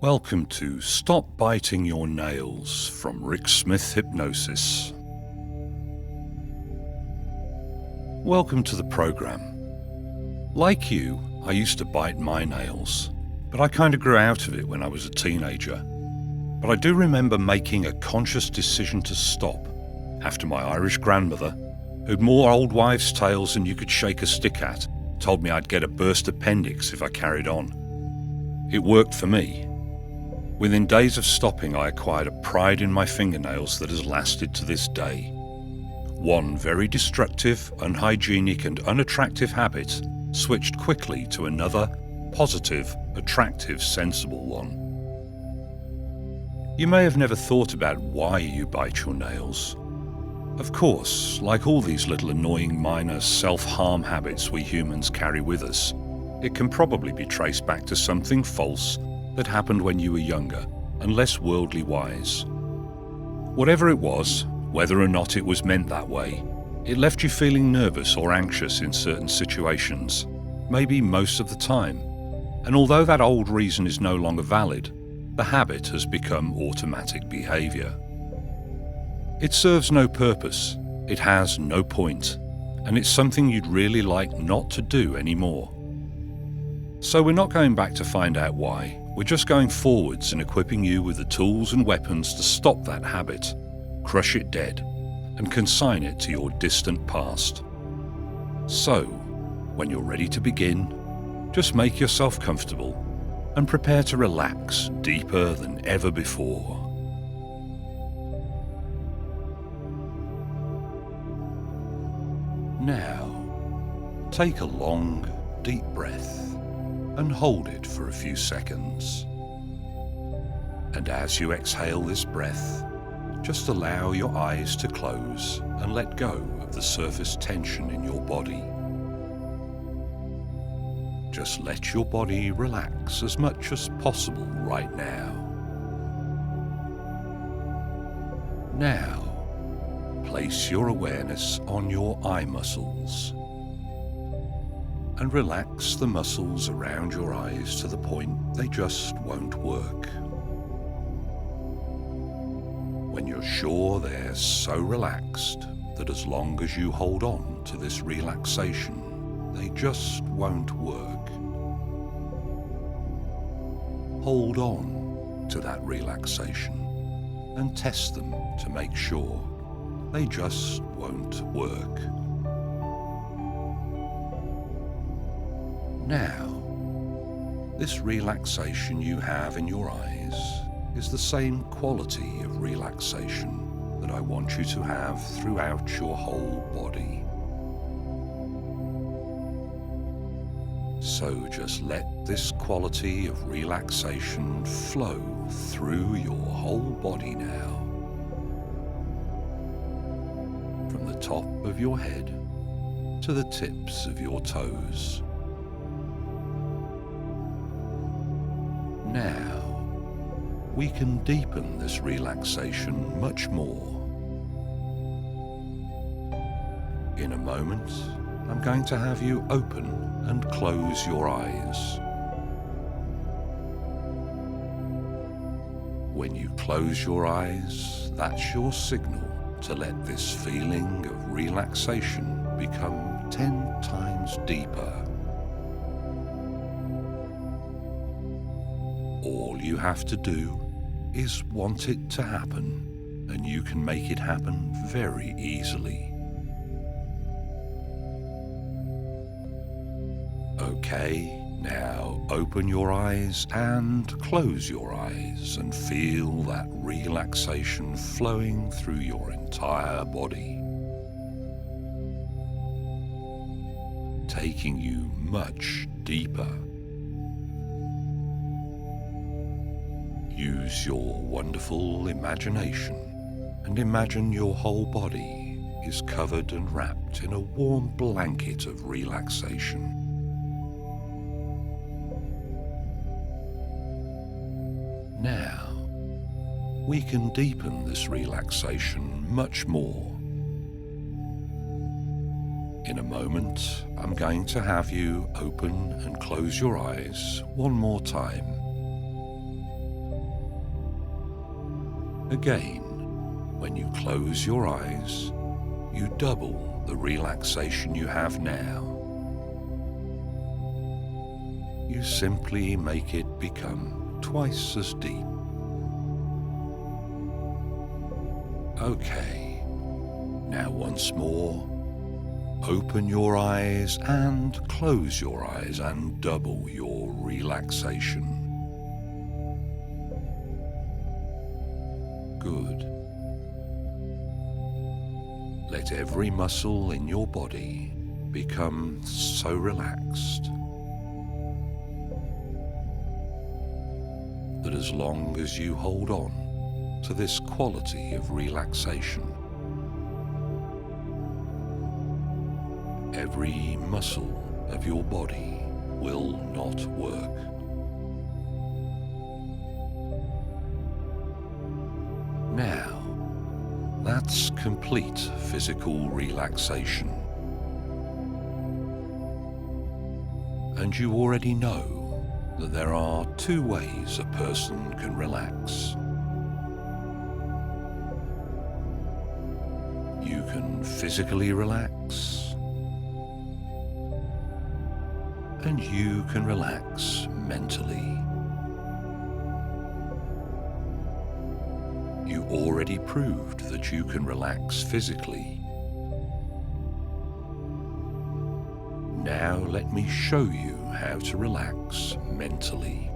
Welcome to Stop Biting Your Nails from Rick Smith Hypnosis. Welcome to the program. Like you, I used to bite my nails, but I kind of grew out of it when I was a teenager. But I do remember making a conscious decision to stop after my Irish grandmother, who'd more old wives' tales than you could shake a stick at, told me I'd get a burst appendix if I carried on. It worked for me. Within days of stopping, I acquired a pride in my fingernails that has lasted to this day. One very destructive, unhygienic and unattractive habit switched quickly to another, positive, attractive, sensible one. You may have never thought about why you bite your nails. Of course, like all these little annoying minor self-harm habits we humans carry with us, it can probably be traced back to something false that happened when you were younger and less worldly wise. Whatever it was, whether or not it was meant that way, it left you feeling nervous or anxious in certain situations, maybe most of the time. And although that old reason is no longer valid, the habit has become automatic behaviour. It serves no purpose, it has no point, and it's something you'd really like not to do anymore. So we're not going back to find out why. We're just going forwards and equipping you with the tools and weapons to stop that habit, crush it dead, and consign it to your distant past. So, when you're ready to begin, just make yourself comfortable and prepare to relax deeper than ever before. Now, take a long, deep breath and hold it for a few seconds. And as you exhale this breath, just allow your eyes to close and let go of the surface tension in your body. Just let your body relax as much as possible right now. Now, place your awareness on your eye muscles and relax the muscles around your eyes to the point they just won't work. When you're sure they're so relaxed that as long as you hold on to this relaxation, they just won't work, hold on to that relaxation and test them to make sure they just won't work. Now, this relaxation you have in your eyes is the same quality of relaxation that I want you to have throughout your whole body. So just let this quality of relaxation flow through your whole body now. From the top of your head to the tips of your toes. Now, we can deepen this relaxation much more. In a moment, I'm going to have you open and close your eyes. When you close your eyes, that's your signal to let this feeling of relaxation become 10 times deeper. All you have to do is want it to happen, and you can make it happen very easily. Okay, now open your eyes and close your eyes and feel that relaxation flowing through your entire body, taking you much deeper. Use your wonderful imagination and imagine your whole body is covered and wrapped in a warm blanket of relaxation. Now, we can deepen this relaxation much more. In a moment, I'm going to have you open and close your eyes one more time. Again, when you close your eyes, you double the relaxation you have now. You simply make it become twice as deep. Okay, now once more, open your eyes and close your eyes and double your relaxation. Good. Let every muscle in your body become so relaxed that as long as you hold on to this quality of relaxation, every muscle of your body will not work. Now, that's complete physical relaxation. And you already know that there are two ways a person can relax. You can physically relax, and you can relax mentally. You already proved that you can relax physically. Now let me show you how to relax mentally.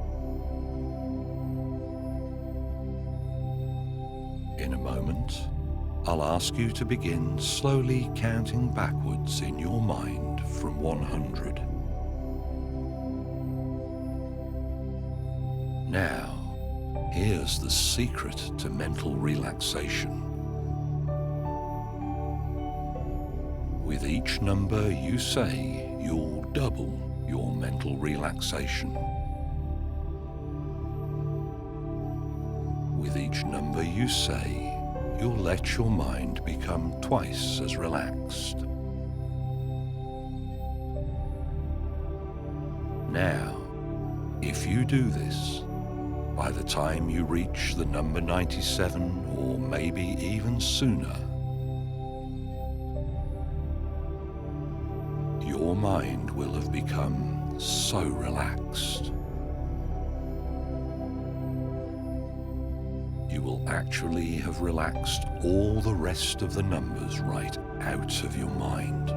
In a moment, I'll ask you to begin slowly counting backwards in your mind from 100. Now, here's the secret to mental relaxation. With each number you say, you'll double your mental relaxation. With each number you say, you'll let your mind become twice as relaxed. Now, if you do this, by the time you reach the number 97, or maybe even sooner, your mind will have become so relaxed. You will actually have relaxed all the rest of the numbers right out of your mind.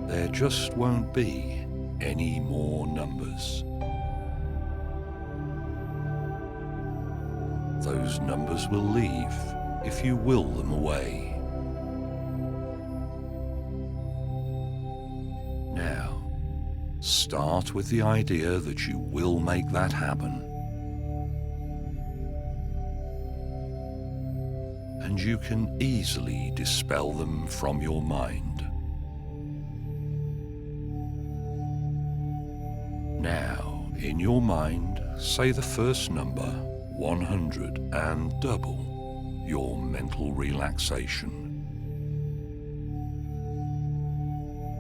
There just won't be any more numbers. Those numbers will leave if you will them away. Now, start with the idea that you will make that happen. And you can easily dispel them from your mind. Now, in your mind, say the first number, 100, and double your mental relaxation.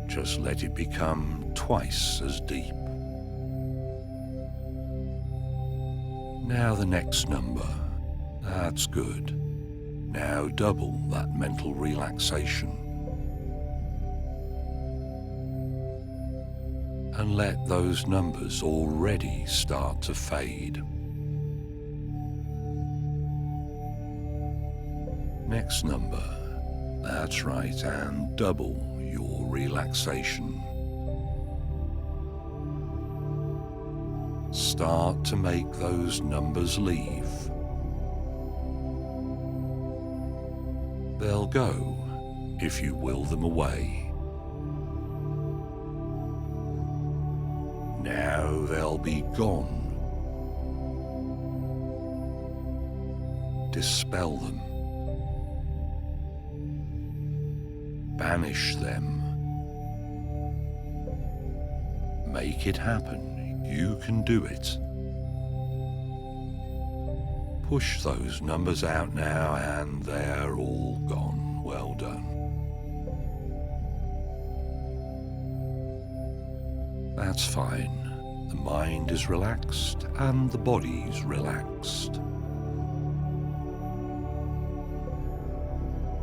Just let it become twice as deep. Now the next number. That's good. Now double that mental relaxation. And let those numbers already start to fade. Next number. That's right, and double your relaxation. Start to make those numbers leave. They'll go if you will them away. Now they'll be gone. Dispel them. Banish them. Make it happen. You can do it. Push those numbers out now and they're all gone. Well done. That's fine. The mind is relaxed and the body's relaxed.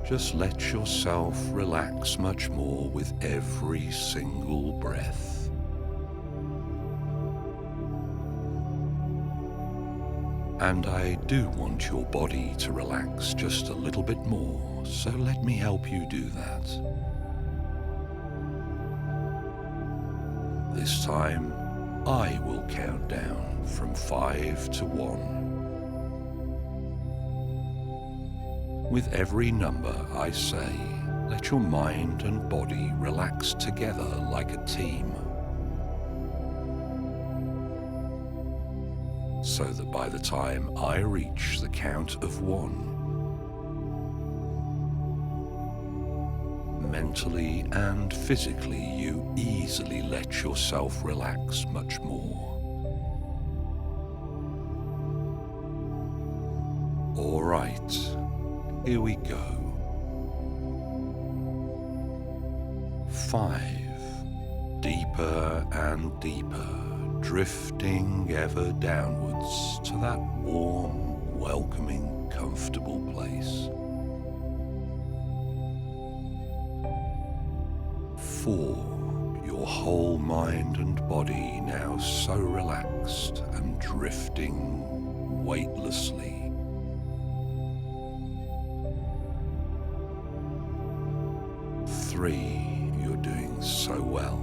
Just let yourself relax much more with every single breath. And I do want your body to relax just a little bit more, so let me help you do that. This time, I will count down from 5 to 1. With every number I say, let your mind and body relax together like a team, so that by the time I reach the count of 1, mentally and physically you easily let yourself relax much more. All right. Here we go. 5. Deeper and deeper, drifting ever downwards to that warm, welcoming, comfortable place. 4. Your whole mind and body now so relaxed and drifting weightlessly. 3. You're doing so well,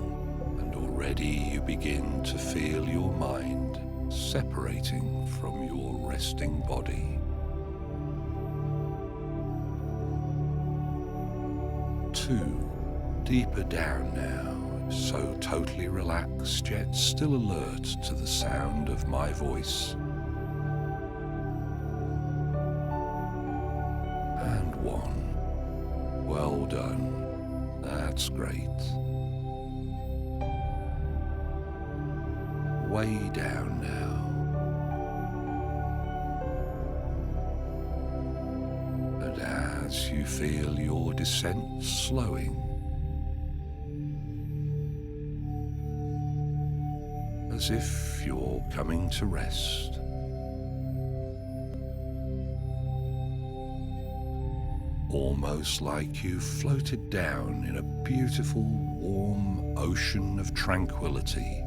and already you begin to feel your mind separating from your resting body. 2. Deeper down now, so totally relaxed yet still alert to the sound of my voice. And 1. Well done. That's great. Way down now. And as you feel your descent slowing, as if you're coming to rest, almost like you floated down in a beautiful, warm ocean of tranquility.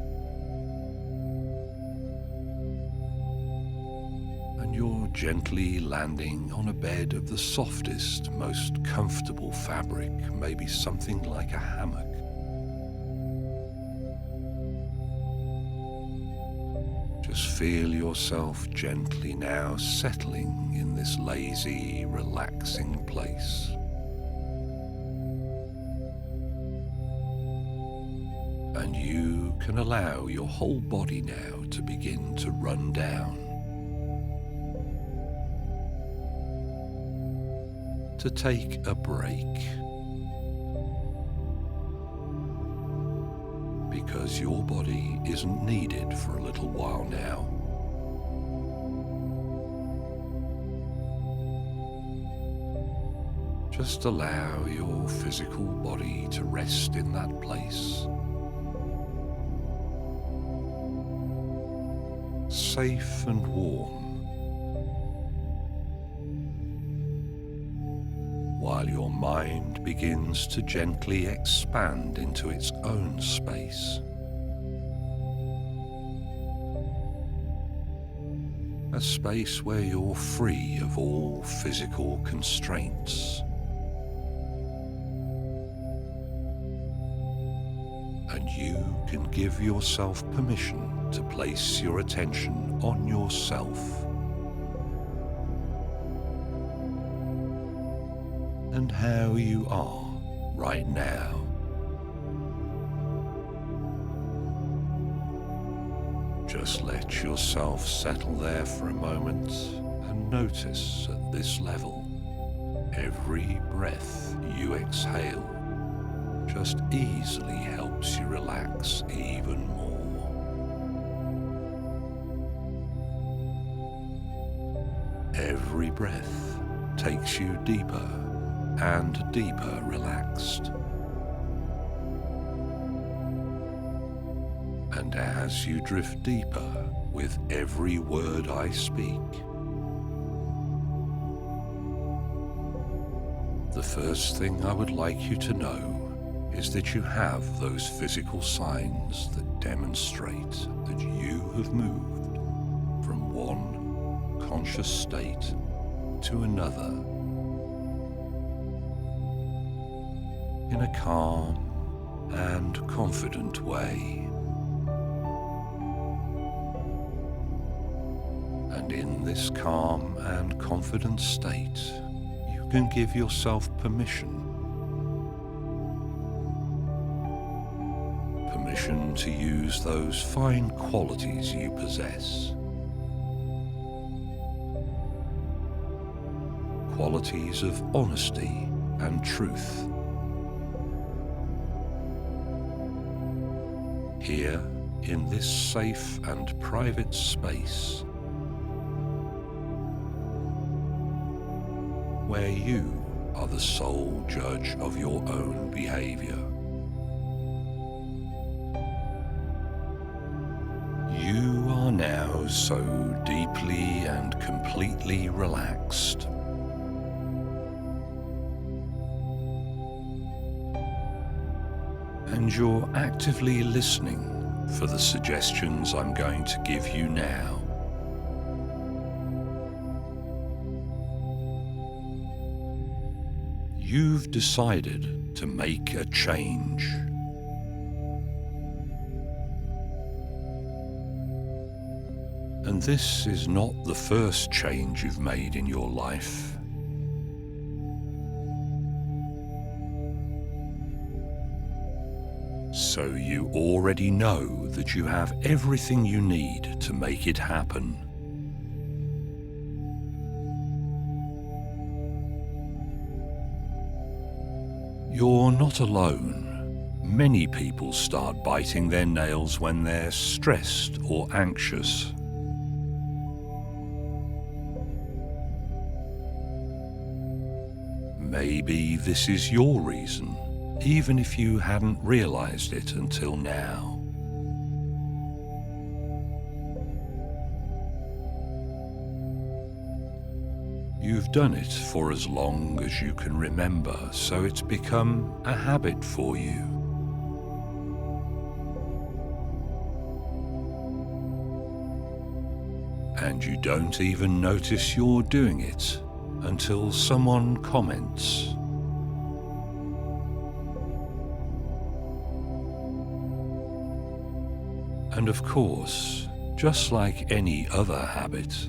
And you're gently landing on a bed of the softest, most comfortable fabric, maybe something like a hammock. Just feel yourself gently now settling in this lazy, relaxing place. And you can allow your whole body now to begin to run down, to take a break, because your body isn't needed for a little while now. Just allow your physical body to rest in that place, safe and warm, while your mind begins to gently expand into its own space. A space where you're free of all physical constraints. And you can give yourself permission to place your attention on yourself and how you are right now. Just let yourself settle there for a moment and notice at this level, every breath you exhale just easily helps you relax even more. Every breath takes you deeper and deeper relaxed. And as you drift deeper with every word I speak, the first thing I would like you to know is that you have those physical signs that demonstrate that you have moved from one conscious state to another in a calm and confident way. And in this calm and confident state, you can give yourself permission to use those fine qualities you possess. Qualities of honesty and truth. Here, in this safe and private space, where you are the sole judge of your own behaviour. You are now so deeply and completely relaxed. And you're actively listening for the suggestions I'm going to give you now. You've decided to make a change. And this is not the first change you've made in your life. So you already know that you have everything you need to make it happen. You're not alone. Many people start biting their nails when they're stressed or anxious. Maybe this is your reason, even if you hadn't realized it until now. You've done it for as long as you can remember, so it's become a habit for you. And you don't even notice you're doing it until someone comments. And of course, just like any other habit,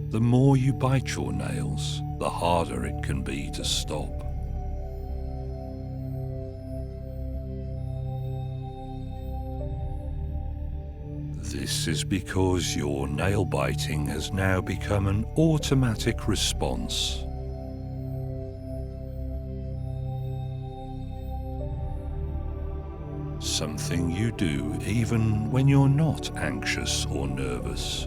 the more you bite your nails, the harder it can be to stop. This is because your nail biting has now become an automatic response. Something you do even when you're not anxious or nervous.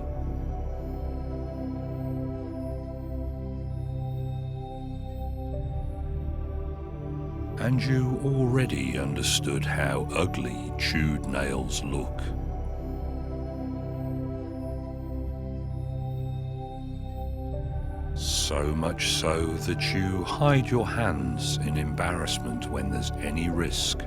And you already understood how ugly chewed nails look. So much so that you hide your hands in embarrassment when there's any risk.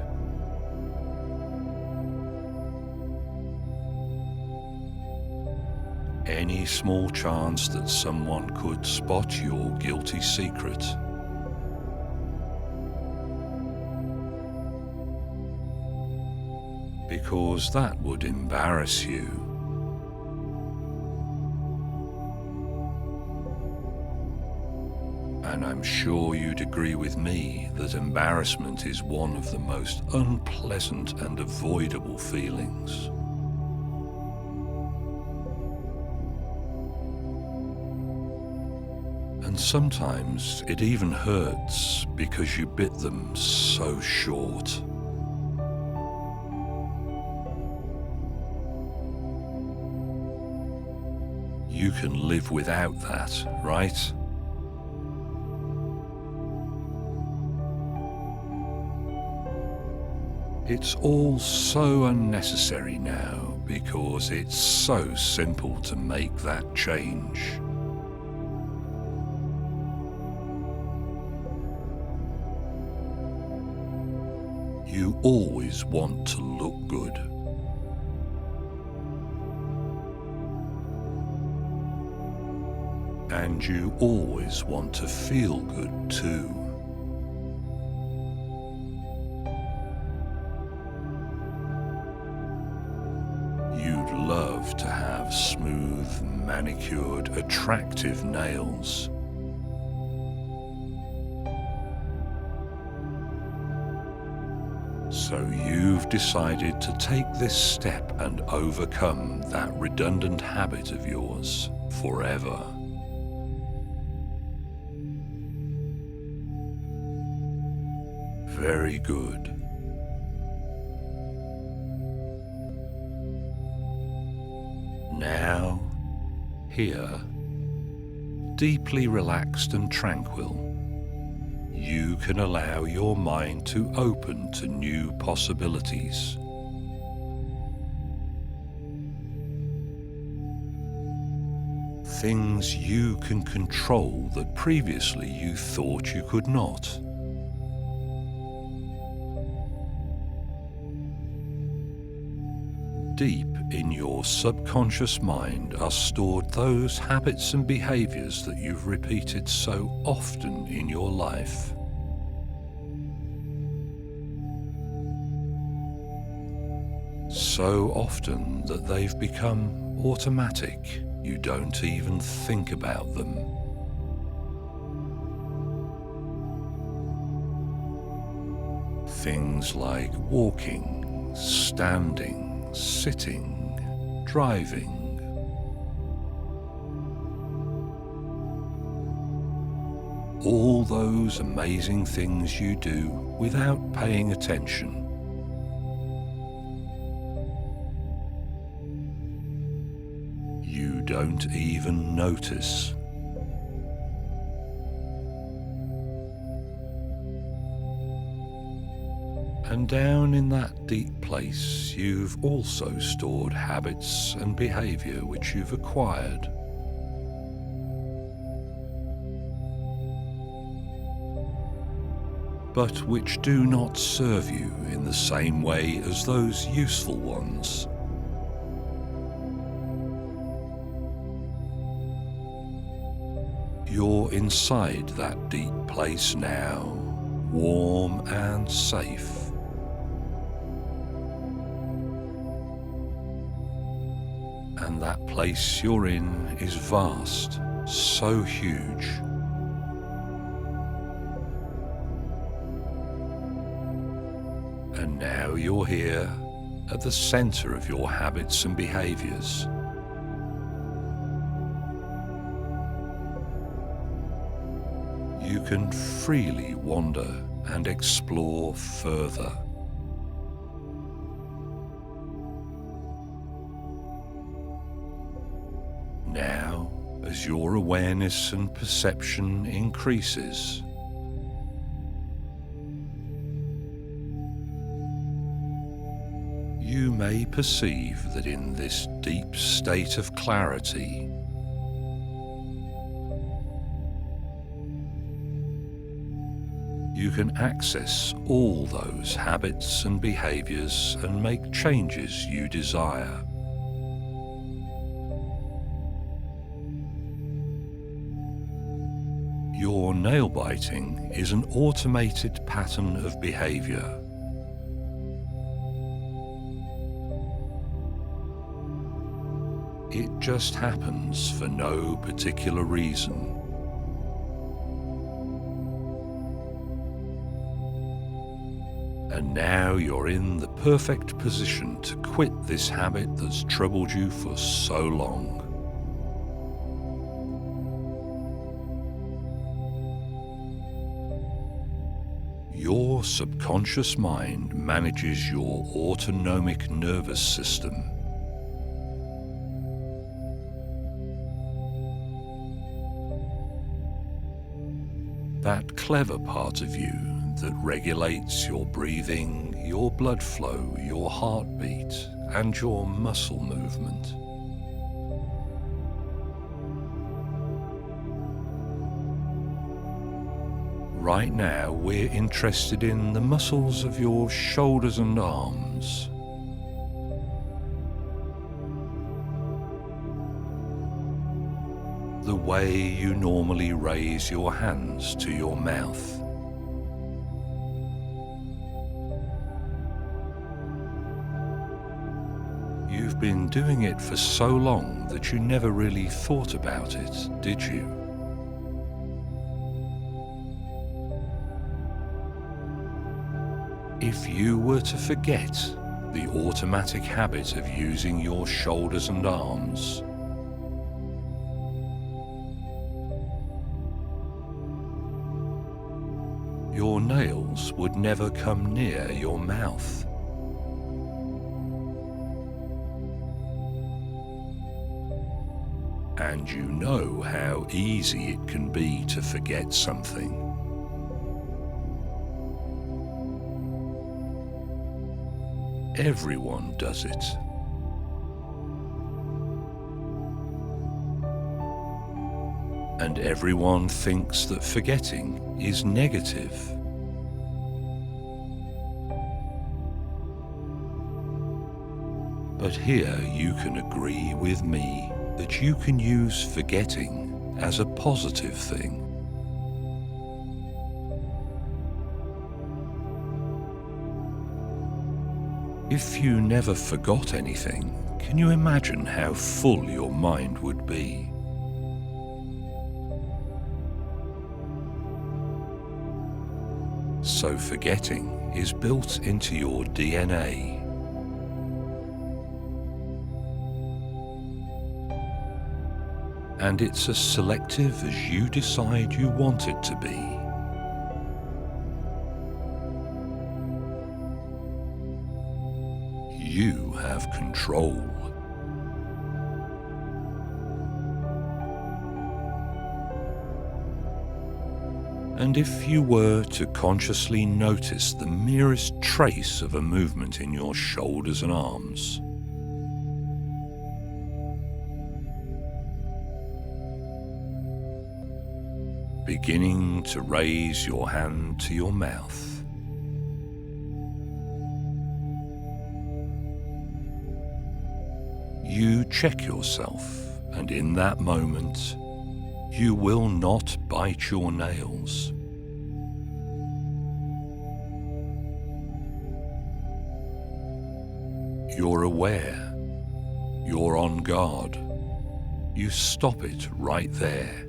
Any small chance that someone could spot your guilty secret. Because that would embarrass you. And I'm sure you'd agree with me that embarrassment is one of the most unpleasant and avoidable feelings. And sometimes it even hurts because you bit them so short. You can live without that, right? It's all so unnecessary now because it's so simple to make that change. You always want to look good. And you always want to feel good too. You'd love to have smooth, manicured, attractive nails. So you've decided to take this step and overcome that redundant habit of yours forever. Very good. Now, here, deeply relaxed and tranquil, you can allow your mind to open to new possibilities. Things you can control that previously you thought you could not. Deep in your subconscious mind are stored those habits and behaviours that you've repeated so often in your life. So often that they've become automatic, you don't even think about them. Things like walking, standing, sitting, driving. All those amazing things you do without paying attention. You don't even notice. And down in that deep place, you've also stored habits and behaviour which you've acquired. But which do not serve you in the same way as those useful ones. You're inside that deep place now, warm and safe. And that place you're in is vast, so huge. And now you're here at the centre of your habits and behaviours. You can freely wander and explore further. Now, as your awareness and perception increases, you may perceive that in this deep state of clarity, you can access all those habits and behaviours and make changes you desire. Your nail biting is an automated pattern of behaviour. It just happens for no particular reason. And now you're in the perfect position to quit this habit that's troubled you for so long. Your subconscious mind manages your autonomic nervous system. That clever part of you that regulates your breathing, your blood flow, your heartbeat, and your muscle movement. Right now, we're interested in the muscles of your shoulders and arms. The way you normally raise your hands to your mouth. You've been doing it for so long that you never really thought about it, did you? If you were to forget the automatic habit of using your shoulders and arms, your nails would never come near your mouth. And you know how easy it can be to forget something. Everyone does it. And everyone thinks that forgetting is negative. But here you can agree with me that you can use forgetting as a positive thing. If you never forgot anything, can you imagine how full your mind would be? So forgetting is built into your DNA. And it's as selective as you decide you want it to be. You have control. And if you were to consciously notice the merest trace of a movement in your shoulders and arms, beginning to raise your hand to your mouth, you check yourself, and in that moment, you will not bite your nails. You're aware. You're on guard. You stop it right there.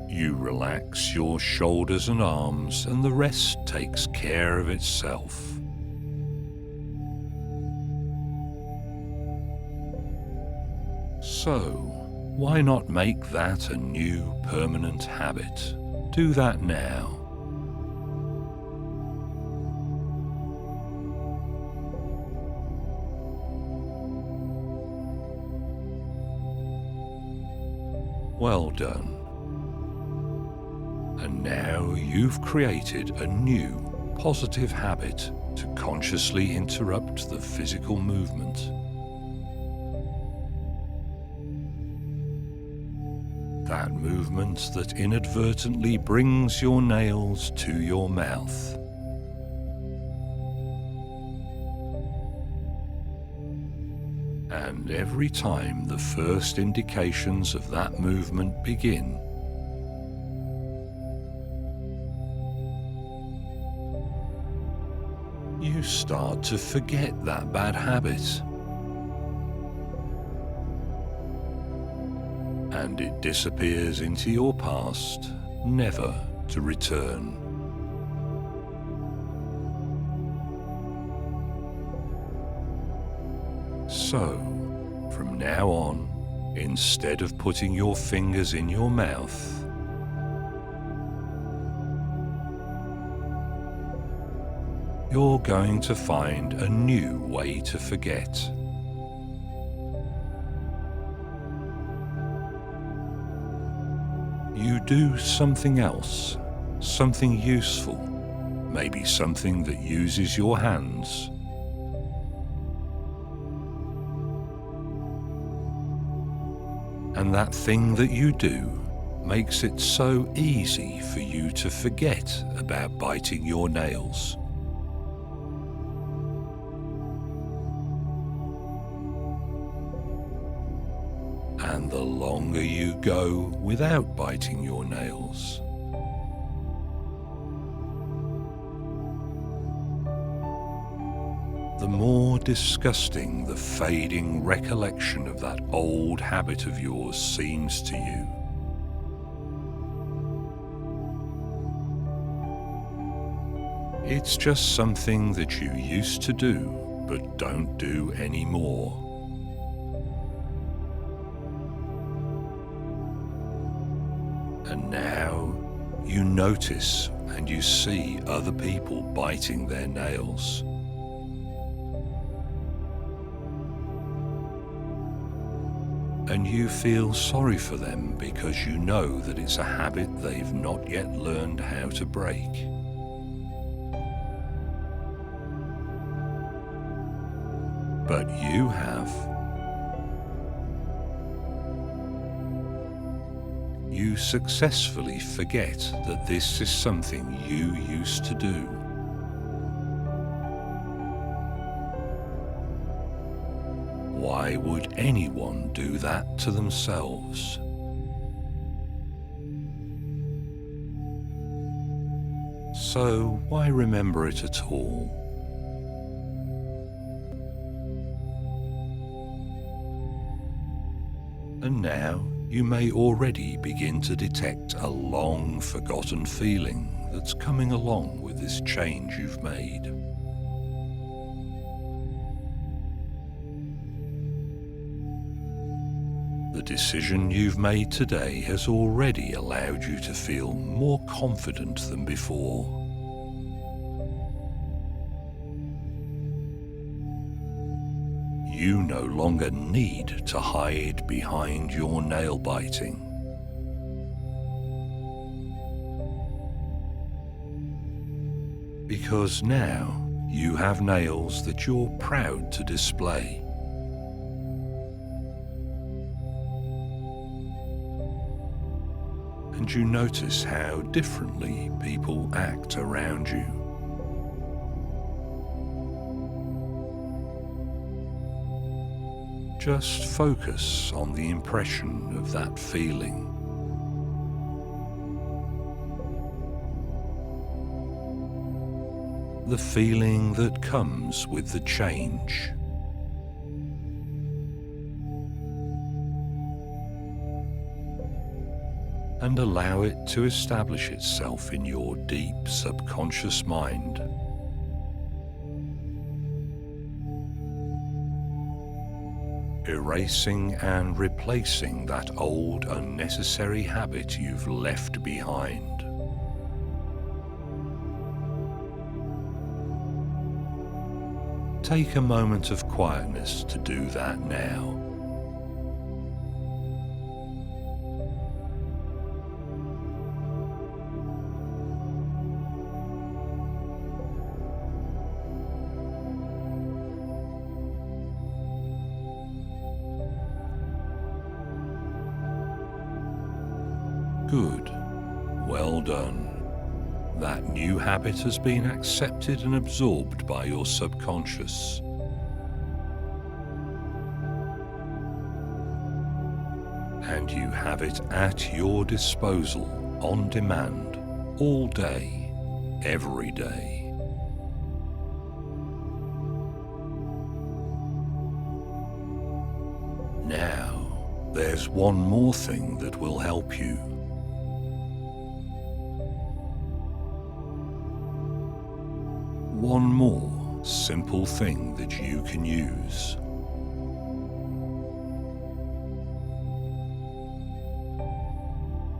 You relax your shoulders and arms, and the rest takes care of itself. So, why not make that a new permanent habit? Do that now. Well done. And now you've created a new, positive habit to consciously interrupt the physical movement. That movement that inadvertently brings your nails to your mouth. And every time the first indications of that movement begin, you start to forget that bad habit. And it disappears into your past, never to return. So, from now on, instead of putting your fingers in your mouth, you're going to find a new way to forget. You do something else, something useful, maybe something that uses your hands. And that thing that you do makes it so easy for you to forget about biting your nails. And the longer you go without biting your nails, the more disgusting the fading recollection of that old habit of yours seems to you. It's just something that you used to do, but don't do anymore. And now you notice and you see other people biting their nails. And you feel sorry for them because you know that it's a habit they've not yet learned how to break. But you have. You successfully forget that this is something you used to do. Why would anyone do that to themselves? So why remember it at all? And now you may already begin to detect a long-forgotten feeling that's coming along with this change you've made. The decision you've made today has already allowed you to feel more confident than before. You no longer need to hide behind your nail biting. Because now you have nails that you're proud to display. And you notice how differently people act around you. Just focus on the impression of that feeling. The feeling that comes with the change. And allow it to establish itself in your deep subconscious mind. Erasing and replacing that old unnecessary habit you've left behind. Take a moment of quietness to do that now. Good. Well done. That new habit has been accepted and absorbed by your subconscious. And you have it at your disposal, on demand, all day, every day. Now, there's one more thing that will help you. One more simple thing that you can use.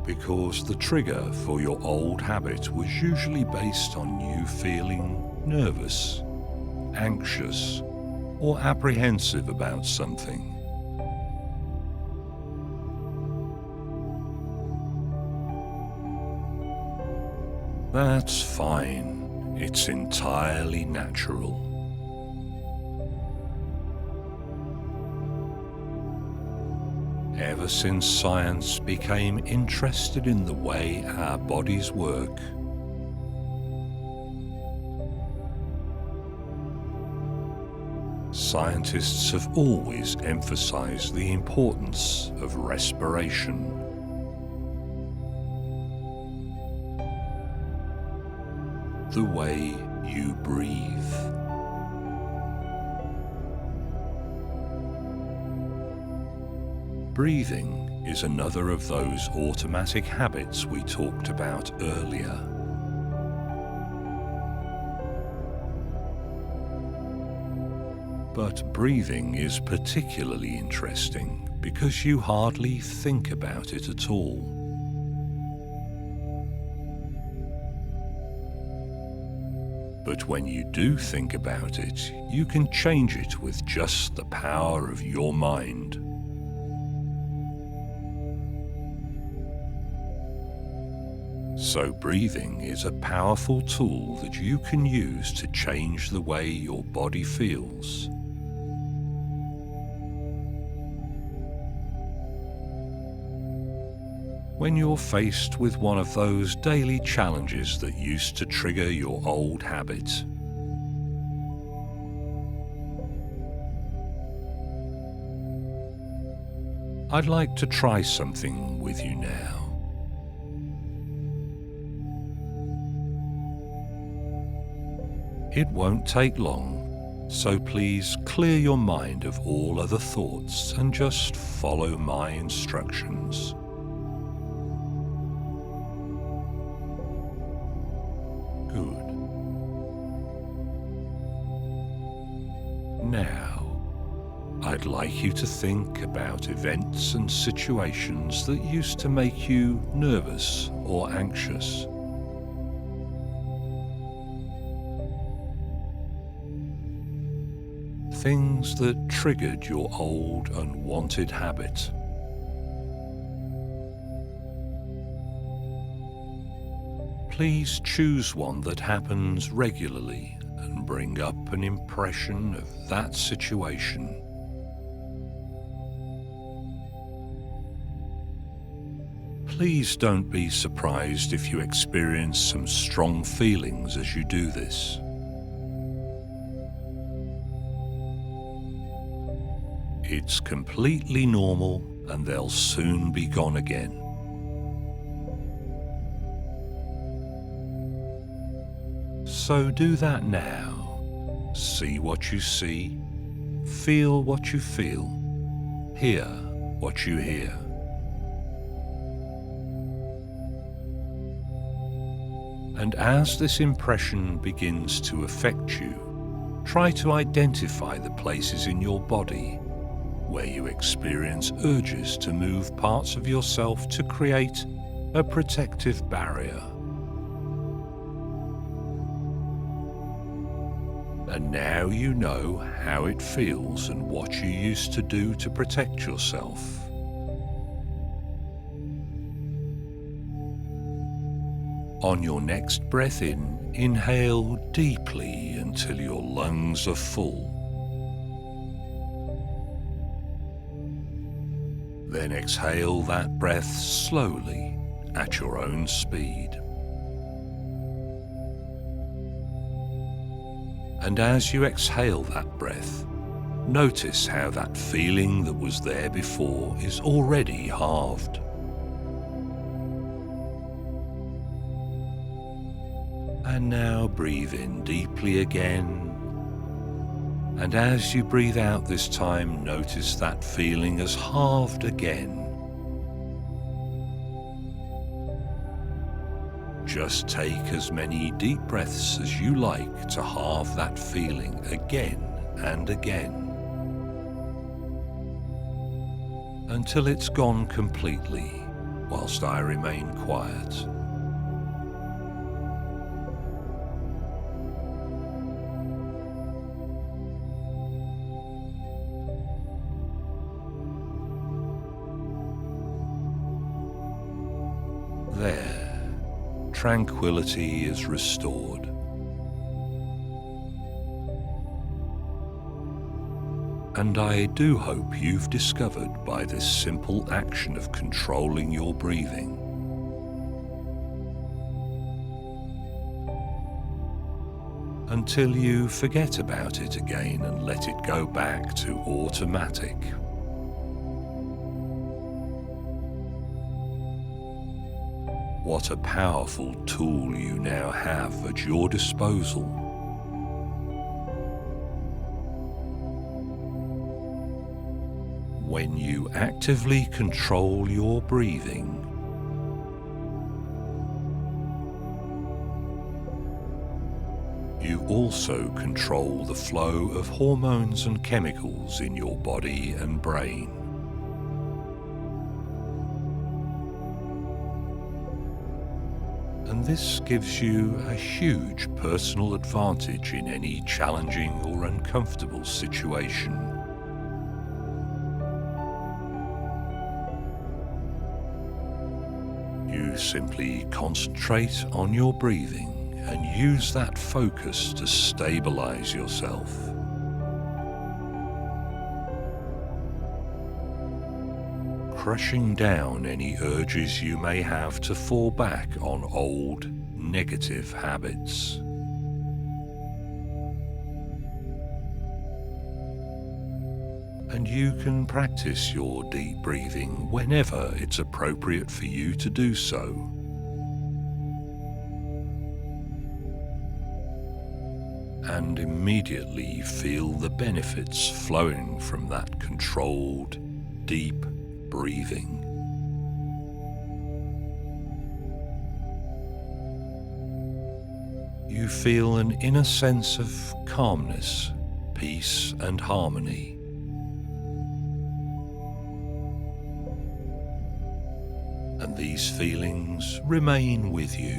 Because the trigger for your old habit was usually based on you feeling nervous, anxious, or apprehensive about something. That's fine. It's entirely natural. Ever since science became interested in the way our bodies work, scientists have always emphasized the importance of respiration. The way you breathe. Breathing is another of those automatic habits we talked about earlier. But breathing is particularly interesting because you hardly think about it at all. But when you do think about it, you can change it with just the power of your mind. So breathing is a powerful tool that you can use to change the way your body feels. When you're faced with one of those daily challenges that used to trigger your old habits, I'd like to try something with you now. It won't take long, so please clear your mind of all other thoughts and just follow my instructions. Good. Now, I'd like you to think about events and situations that used to make you nervous or anxious. Things that triggered your old unwanted habit. Please choose one that happens regularly and bring up an impression of that situation. Please don't be surprised if you experience some strong feelings as you do this. It's completely normal and they'll soon be gone again. So do that now. See what you see, feel what you feel, hear what you hear. And as this impression begins to affect you, try to identify the places in your body where you experience urges to move parts of yourself to create a protective barrier. And now you know how it feels and what you used to do to protect yourself. On your next breath in, inhale deeply until your lungs are full. Then exhale that breath slowly at your own speed. And as you exhale that breath, notice how that feeling that was there before is already halved. And now breathe in deeply again. And as you breathe out this time, notice that feeling has halved again. Just take as many deep breaths as you like to halve that feeling again and again, until it's gone completely, whilst I remain quiet. There, tranquility is restored, And I do hope you've discovered by this simple action of controlling your breathing until you forget about it again and let it go back to automatic. What a powerful tool you now have at your disposal. When you actively control your breathing, you also control the flow of hormones and chemicals in your body and brain. And this gives you a huge personal advantage in any challenging or uncomfortable situation. You simply concentrate on your breathing and use that focus to stabilize yourself. Crushing down any urges you may have to fall back on old, negative habits. And you can practice your deep breathing whenever it's appropriate for you to do so. And immediately feel the benefits flowing from that controlled, deep breathing. You feel an inner sense of calmness, peace, and harmony. And these feelings remain with you.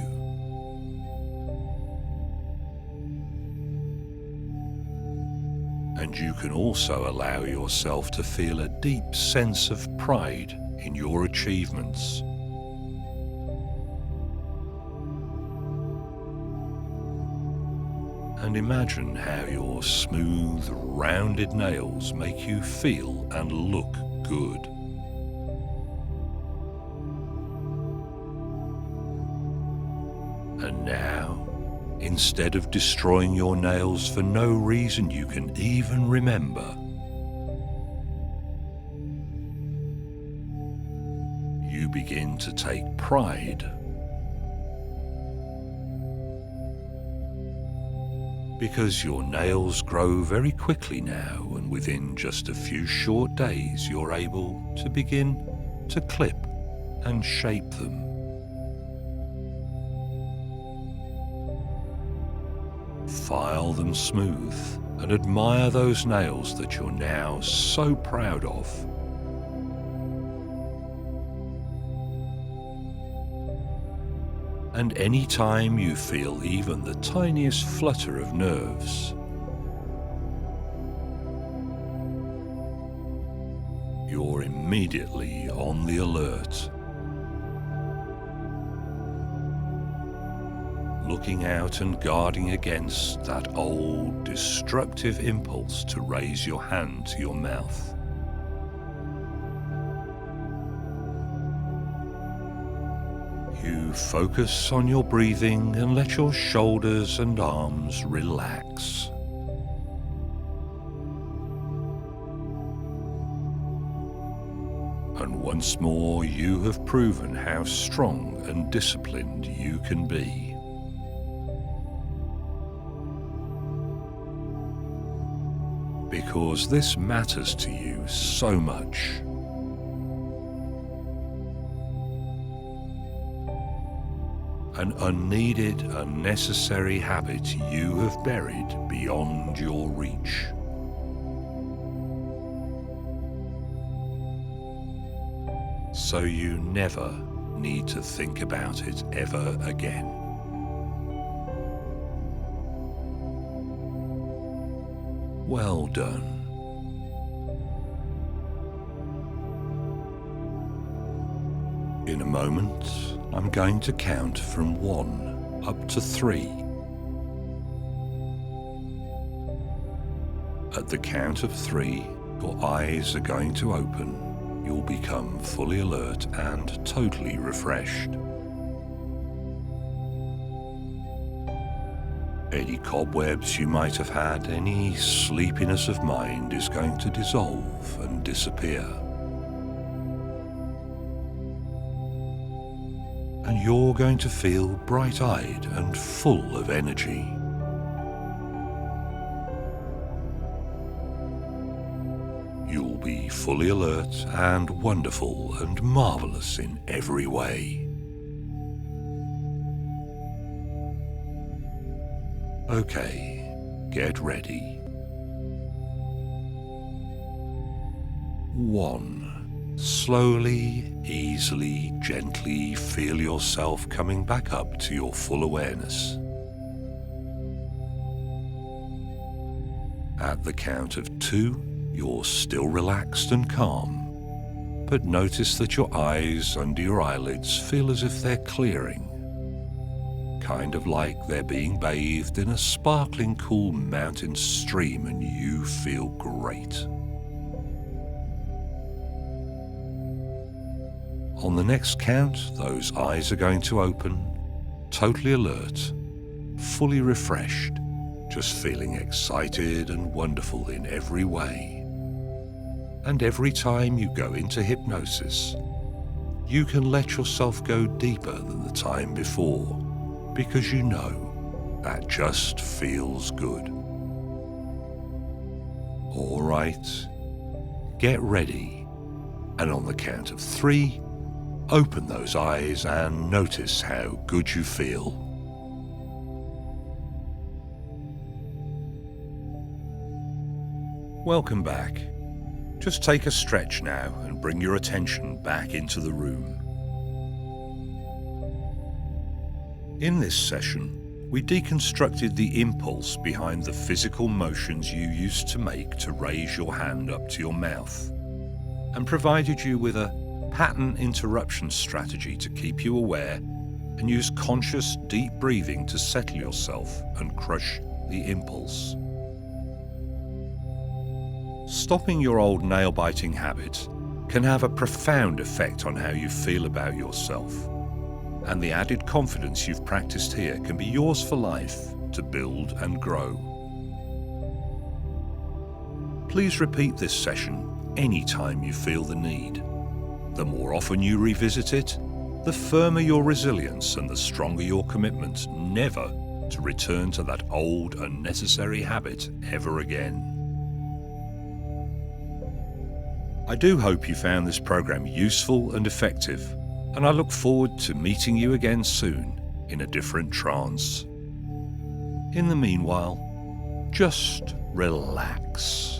And you can also allow yourself to feel a deep sense of pride in your achievements. And imagine how your smooth, rounded nails make you feel and look good. And now, instead of destroying your nails for no reason you can even remember, you begin to take pride because your nails grow very quickly now, and within just a few short days you're able to begin to clip and shape them. File them smooth and admire those nails that you're now so proud of. And any time you feel even the tiniest flutter of nerves, you're immediately on the alert, looking out and guarding against that old destructive impulse to raise your hand to your mouth. You focus on your breathing and let your shoulders and arms relax. And once more you have proven how strong and disciplined you can be. Because this matters to you so much. An unneeded, unnecessary habit you have buried beyond your reach. So you never need to think about it ever again. Well done. In a moment, I'm going to count from 1 up to 3. At the count of 3, Your eyes are going to open. You'll become fully alert and totally refreshed. Any cobwebs you might have had, any sleepiness of mind is going to dissolve and disappear. And you're going to feel bright-eyed and full of energy. You'll be fully alert and wonderful and marvelous in every way. Okay, get ready. 1. Slowly, easily, gently feel yourself coming back up to your full awareness. At the count of 2, you're still relaxed and calm, but notice that your eyes under your eyelids feel as if they're clearing. Kind of like they're being bathed in a sparkling cool mountain stream and you feel great. On the next count, those eyes are going to open, totally alert, fully refreshed, just feeling excited and wonderful in every way. And every time you go into hypnosis, you can let yourself go deeper than the time before, because you know that just feels good. All right, get ready, and on the count of 3, open those eyes and notice how good you feel. Welcome back. Just take a stretch now and bring your attention back into the room. In this session, we deconstructed the impulse behind the physical motions you used to make to raise your hand up to your mouth, and provided you with a pattern interruption strategy to keep you aware and use conscious deep breathing to settle yourself and crush the impulse. Stopping your old nail-biting habit can have a profound effect on how you feel about yourself, and the added confidence you've practiced here can be yours for life to build and grow. Please repeat this session anytime you feel the need. The more often you revisit it, the firmer your resilience and the stronger your commitment never to return to that old unnecessary habit ever again. I do hope you found this program useful and effective, and I look forward to meeting you again soon in a different trance. In the meanwhile, just relax.